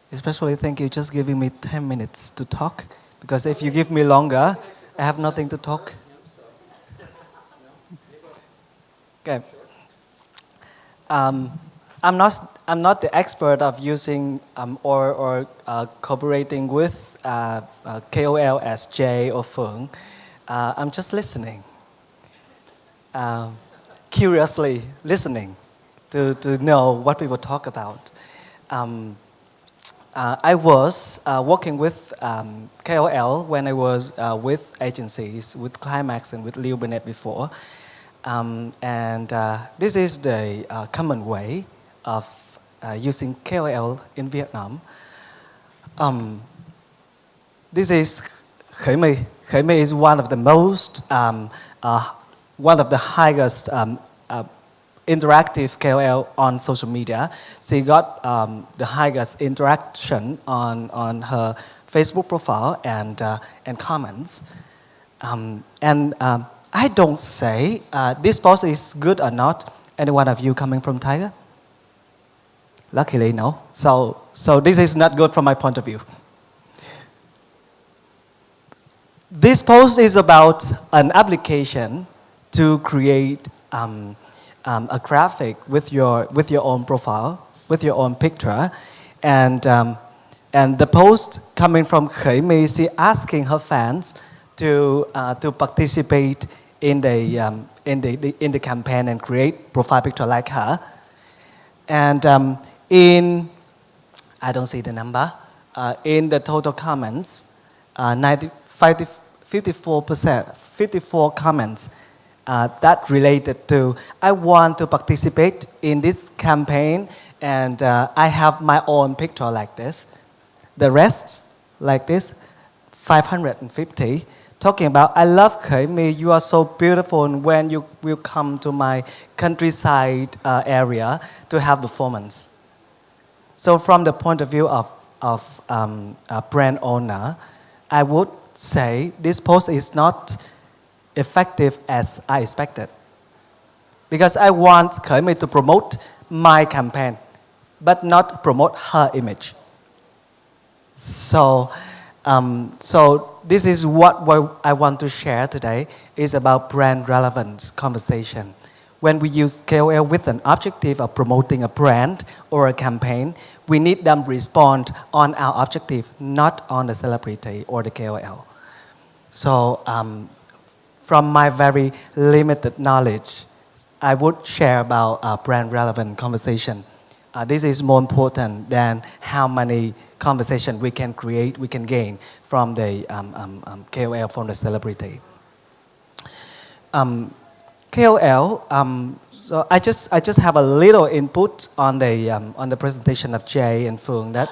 Especially thank you just giving me 10 minutes to talk, because if you give me longer, I have nothing to talk. Okay. Um, I'm not the expert of using or cooperating with KOL as Jay or Feng. I'm just listening, um, curiously listening to know what people talk about. Um, I was working with KOL when I was with agencies, with Climax and with Leo Burnett before. This is the common way of using KOL in Vietnam. This is Khởi My. Khởi My is one of the most, one of the highest interactive KOL on social media. She got the highest interaction on her Facebook profile and comments. I don't say this post is good or not. Any one of you coming from Tiger? Luckily, no. So this is not good from my point of view. This post is about an application to create a graphic with your own profile, with your own picture, and the post coming from Khởi My, she asking her fans to participate in the campaign and create profile picture like her, and I don't see the number in the total comments, 54 comments that related to I want to participate in this campaign and I have my own picture like this. The rest like this, 550, talking about I love Khởi My, you are so beautiful, and when you will come to my countryside area to have performance. So from the point of view of a brand owner, I would say this post is not effective as I expected, because I want Khởi My to promote my campaign, but not promote her image. So this is what I want to share today, is about brand relevant conversation. When we use KOL with an objective of promoting a brand or a campaign, we need them respond on our objective, not on the celebrity or the KOL. So from my very limited knowledge, I would share about brand relevant conversation. This is more important than how many conversation we can create, we can gain from the KOL, from the celebrity. KOL. So I just have a little input on the presentation of Jay and Phương, that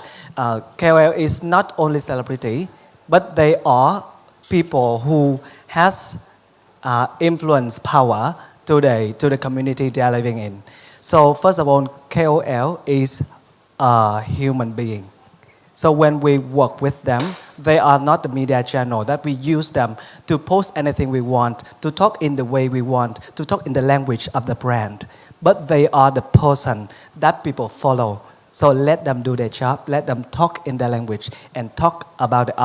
KOL is not only celebrity, but they are people who has influence power to the community they are living in. So first of all, KOL is a human being. So when we work with them, they are not the media channel that we use them to post anything we want, to talk in the way we want, to talk in the language of the brand. But they are the person that people follow. So let them do their job, let them talk in their language and talk about the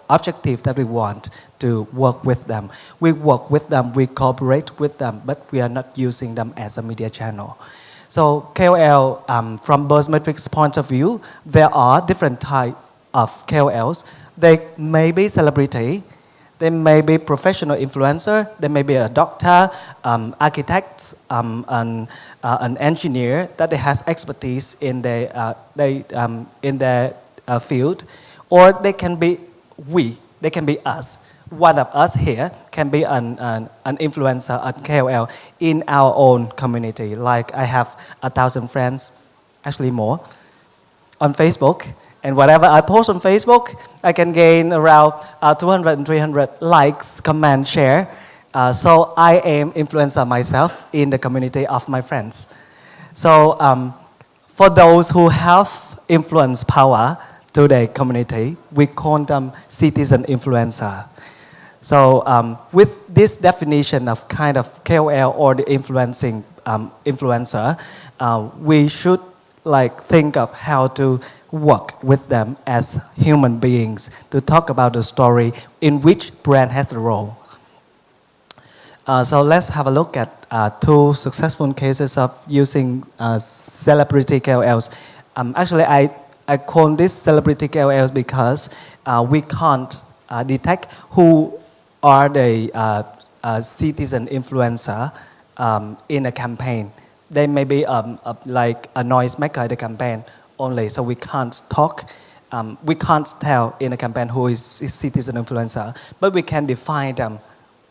objective that we want to work with them. We work with them, we cooperate with them, but we are not using them as a media channel. So KOL, from Buzzmetrics point of view, there are different types of KOLs. They may be celebrity, they may be professional influencer, they may be a doctor, architects, an engineer that they has expertise in their field, or they can be they can be us. One of us here can be an influencer, a KOL in our own community. Like I have 1,000 friends, actually more, on Facebook. And whatever I post on Facebook, I can gain around 200 and 300 likes, comments, share. So I am influencer myself in the community of my friends. So for those who have influence power to the community, we call them citizen influencer. So with this definition of kind of KOL or the influencing influencer, we should think of how to work with them as human beings to talk about the story in which brand has the role. So let's have a look at two successful cases of using celebrity KOLs. Actually, I call this celebrity KOLs because we can't detect who are the citizen influencer in a campaign. They may be like a noisemaker in the campaign only, so we can't talk. We can't tell in a campaign who is citizen influencer, but we can define them.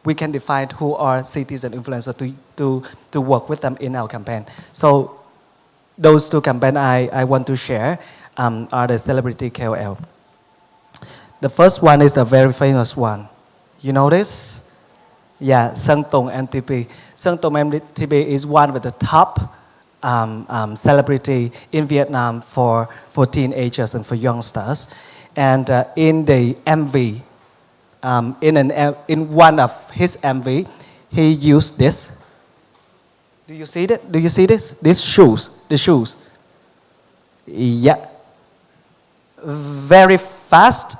We can define who are citizen influencers to work with them in our campaign. So those two campaigns I want to share are the celebrity KOL. The first one is the very famous one. You know this? Yeah, Sơn Tùng MTP. Sơn Tùng MTP is one of the top celebrity in Vietnam for teenagers and for youngsters. And in the MV, in one of his MV, he used this. Do you see that? Do you see this? These shoes, the shoes. Yeah. Very fast,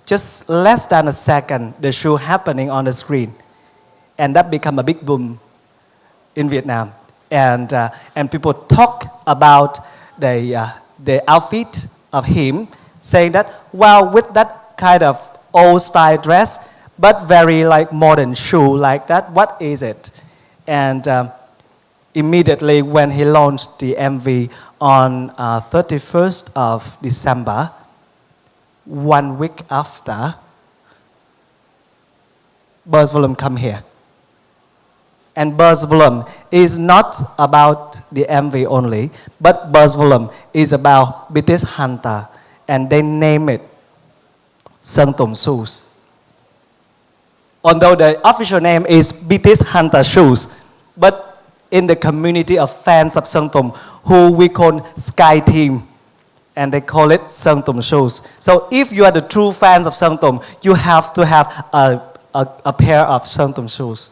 just less than a second, the shoe happening on the screen. And that become a big boom in Vietnam. And people talk about the outfit of him, saying that, well, with that kind of old style dress, but very like modern shoe like that, what is it? And immediately when he launched the MV on 31st of December, 1 week after, Buzz Volume come here. And Buzz Volume is not about the MV only, but Buzz Volume is about BTS Hunter, and they name it Sơn Tùng Shoes. Although the official name is BTS Hunter Shoes, but in the community of fans of Sơn Tùng, who we call Sky Team, and they call it Sơn Tùng Shoes. So if you are the true fans of Sơn Tùng, you have to have a pair of Sơn Tùng shoes.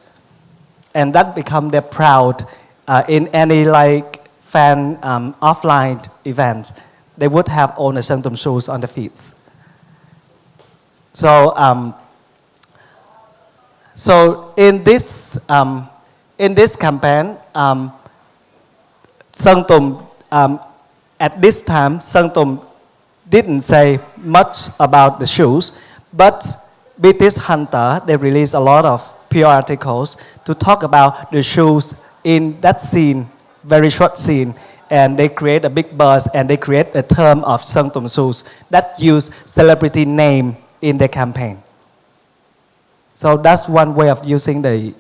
And that become their proud in any like fan offline event. They would have all the Sơn Tùng shoes on the feet. So, so in this campaign, Sơn Tùng at this time, Sơn Tùng didn't say much about the shoes, but BTS Hunter, they released a lot of PR articles to talk about the shoes in that scene, very short scene, and they create a big buzz and they create a term of Sơn Tùng shoes that use celebrity name in the campaign. So that's one way of using the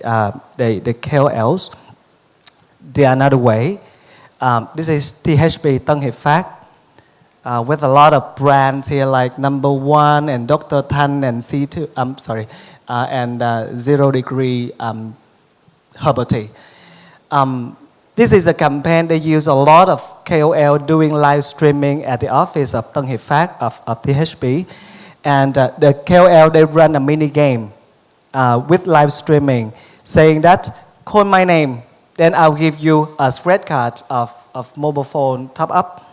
KOLs. The another way, this is THB Tăng Hiệp Phát, with a lot of brands here like Number One and Dr. Tan and C2. And 0 Degree Herbal Tea. This is a campaign they use a lot of KOL doing live streaming at the office of Tăng Hiệp Phát of THB, and the KOL they run a mini game with live streaming, saying that call my name, then I'll give you a scratch card of mobile phone top up,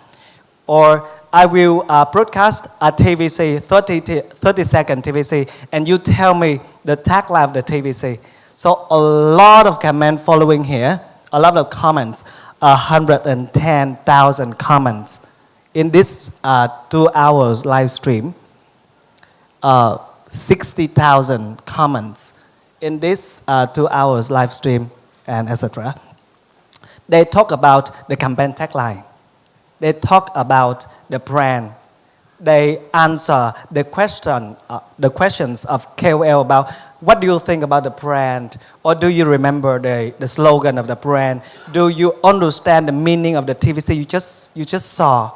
or I will broadcast a TVC, 30-second TVC, and you tell me the tagline of the TVC. So a lot of comments following here, a lot of comments, 110,000 comments. In this 2 hours live stream, 60,000 comments. In this 2 hours live stream, and etc. They talk about the campaign tagline. They talk about the brand. They answer the questions of KOL about what do you think about the brand, or do you remember the slogan of the brand? Do you understand the meaning of the TVC you just saw?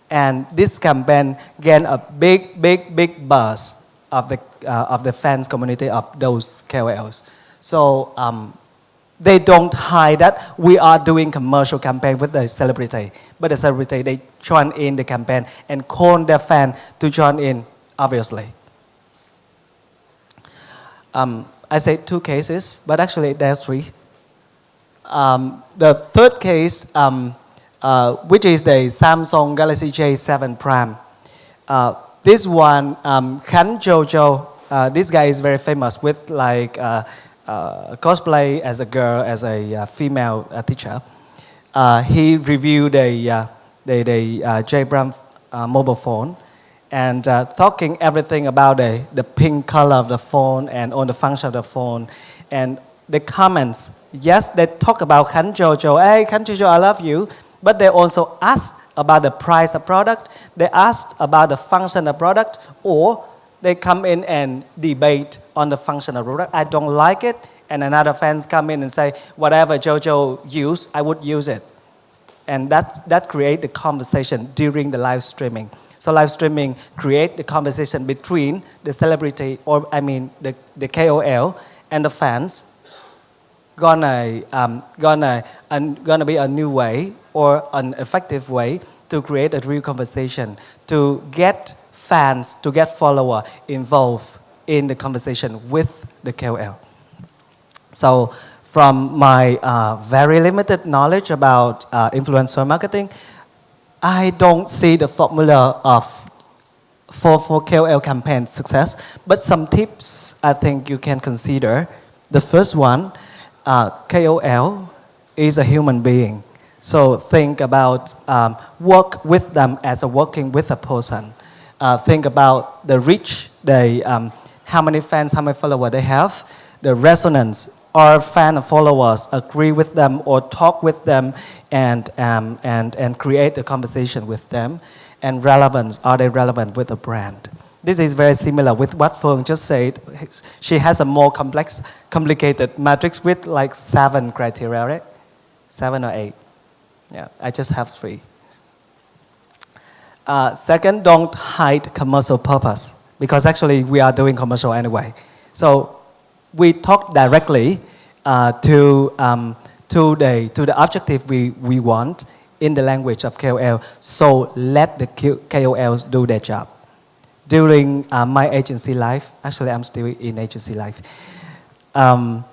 And this campaign gained a big buzz of the fans community of those KOLs. So they don't hide that we are doing commercial campaign with the celebrity, but the celebrity, they join in the campaign and call their fan to join in, obviously. I say 2 cases, but actually there's 3. The third case which is the Samsung Galaxy J7 Prime. This one, Khánh Jojo, this guy is very famous with like cosplay as a girl, as a female teacher. He reviewed the J Prime mobile phone and talking everything about the pink color of the phone and all the function of the phone. And the comments, yes, they talk about Khánh Jojo, hey Khánh Jojo, I love you, but they also ask about the price of product, they asked about the function of product, or they come in and debate on the function of product. I don't like it, and another fans come in and say, whatever Jojo use, I would use it. And that create the conversation during the live streaming. So live streaming create the conversation between the celebrity, or I mean the KOL and the fans. Gonna be a new way or an effective way to create a real conversation, to get fans, to get follower involved in the conversation with the KOL. So from my very limited knowledge about influencer marketing, I don't see the formula for KOL campaign success, but some tips I think you can consider. The first one, KOL is a human being. So think about work with them as a working with a person. Think about the reach, how many fans, how many followers they have, the resonance. Our fan followers agree with them or talk with them and create a conversation with them. And relevance, are they relevant with the brand? This is very similar with what Phương just said. She has a more complicated matrix with like 7 criteria, right? 7 or 8. Yeah, I just have 3. Second, don't hide commercial purpose, because actually we are doing commercial anyway. So we talk directly to the objective we want in the language of KOL. So let the KOLs do their job. During my agency life, actually I'm still in agency life, I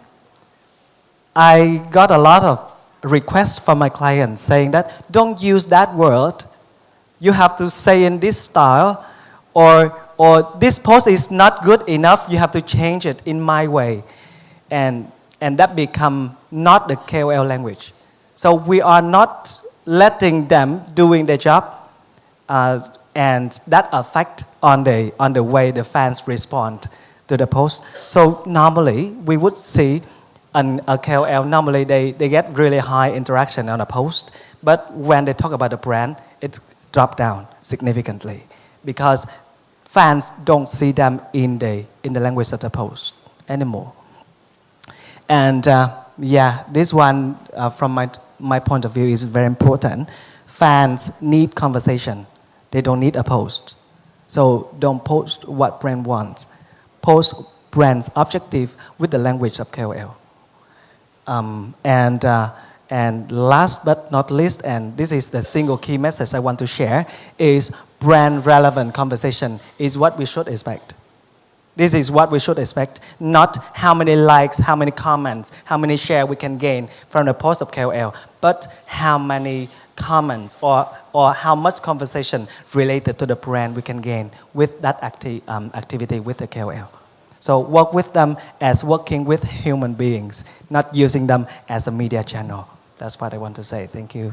got a lot of requests from my clients saying that don't use that word, you have to say in this style, or this post is not good enough, you have to change it in my way. And that become not the KOL language. So we are not letting them doing their job, and that affect on the way the fans respond to the post. So normally we would see a KOL, normally they get really high interaction on a post, but when they talk about the brand, it dropped down significantly because fans don't see them in the language of the post anymore. And this one from my point of view is very important. Fans need conversation. They don't need a post. So don't post what brand wants. Post brand's objective with the language of KOL. And last but not least, and this is the single key message I want to share, is brand relevant conversation is what we should expect. This is what we should expect, not how many likes, how many comments, how many shares we can gain from the post of KOL, but how many comments or how much conversation related to the brand we can gain with that activity with the KOL. So work with them as working with human beings, not using them as a media channel. That's what I want to say. Thank you.